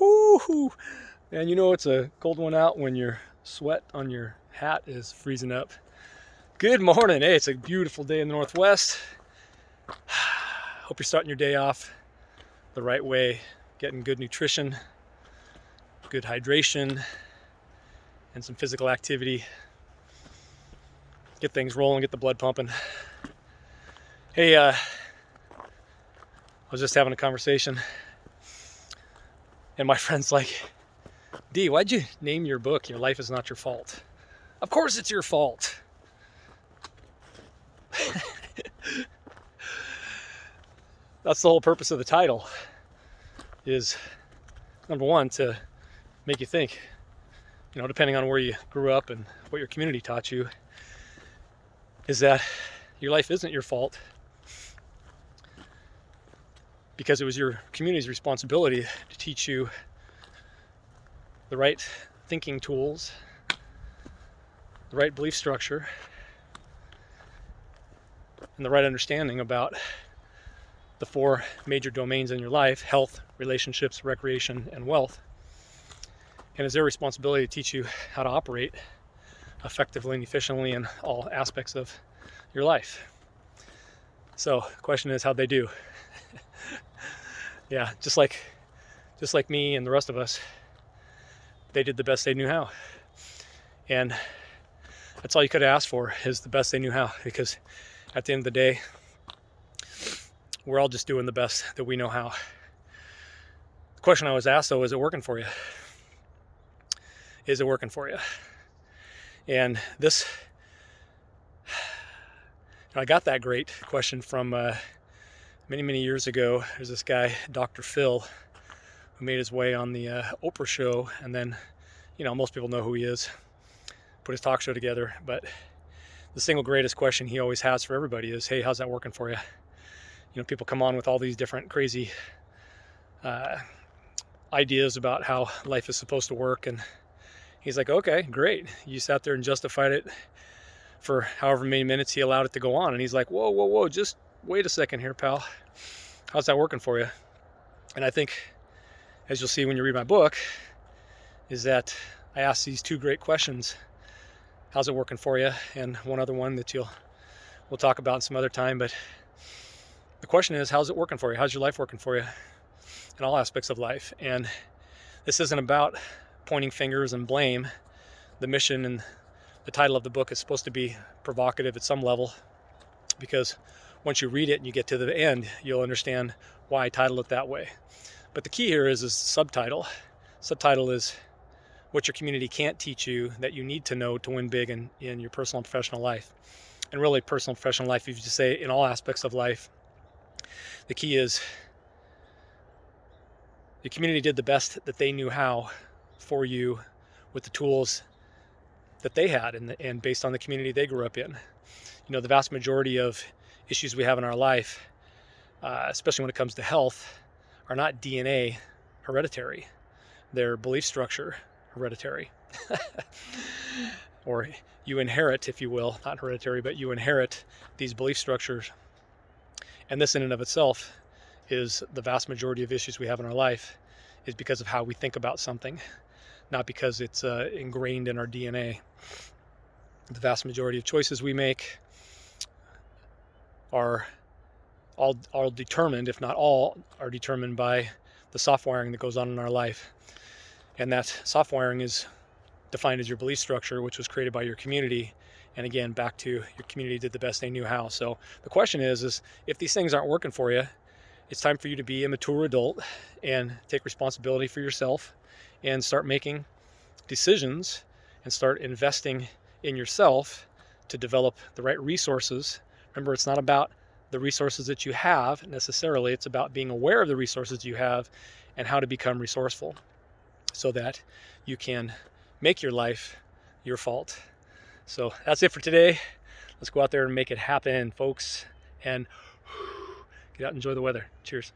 Whoo! And you know it's a cold one out when your sweat on your hat is freezing up. Good morning. Hey, it's a beautiful day in the Northwest. Hope you're starting your day off the right way, getting good nutrition, good hydration, and some physical activity. Get things rolling, get the blood pumping. Hey, I was just having a conversation, and my friend's like, D, why'd you name your book, Your Life Is Not Your Fault? Of course it's your fault. That's the whole purpose of the title, is number one, to make you think, depending on where you grew up and what your community taught you, is that your life isn't your fault because it was your community's responsibility to teach you the right thinking tools, the right belief structure, and the right understanding about the four major domains in your life: health, relationships, recreation, and wealth. And it's their responsibility to teach you how to operate effectively and efficiently in all aspects of your life. So the question is, how'd they do? Yeah, just like me and the rest of us, they did the best they knew how. And that's all you could ask for, is the best they knew how, because at the end of the day, we're all just doing the best that we know how. The question I was asked, though, is it working for you? Is it working for you? And this, I got that great question from many years ago. There's this guy, Dr. Phil, who made his way on the Oprah show, and then, most people know who he is, put his talk show together. But the single greatest question he always has for everybody is, hey, how's that working for you? People come on with all these different crazy ideas about how life is supposed to work, and he's like, okay, great. You sat there and justified it for however many minutes he allowed it to go on. And he's like, whoa, just wait a second here, pal. How's that working for you? And I think, as you'll see when you read my book, is that I ask these two great questions. How's it working for you? And one other one that we'll talk about some other time. But the question is, how's it working for you? How's your life working for you in all aspects of life? And this isn't about pointing fingers and blame. The mission and the title of the book is supposed to be provocative at some level, because once you read it and you get to the end, you'll understand why I title it that way. But the key here is subtitle. Subtitle is what your community can't teach you that you need to know to win big in your personal and professional life. And really, personal and professional life, if you just say in all aspects of life, the key is the community did the best that they knew how for you with the tools that they had and based on the community they grew up in. The vast majority of issues we have in our life, especially when it comes to health, are not DNA hereditary. They're belief structure hereditary. Or you inherit, if you will, not hereditary, but you inherit these belief structures. And this in and of itself is the vast majority of issues we have in our life, is because of how we think about something, not because it's ingrained in our DNA. The vast majority of choices we make are all determined, if not all, are determined by the soft wiring that goes on in our life. And that soft wiring is defined as your belief structure, which was created by your community. And again, back to your community did the best they knew how. So the question is if these things aren't working for you, it's time for you to be a mature adult and take responsibility for yourself and start making decisions and start investing in yourself to develop the right resources. Remember, it's not about the resources that you have necessarily. It's about being aware of the resources you have and how to become resourceful so that you can make your life your fault. So that's it for today. Let's go out there and make it happen, folks, and get out and enjoy the weather. Cheers.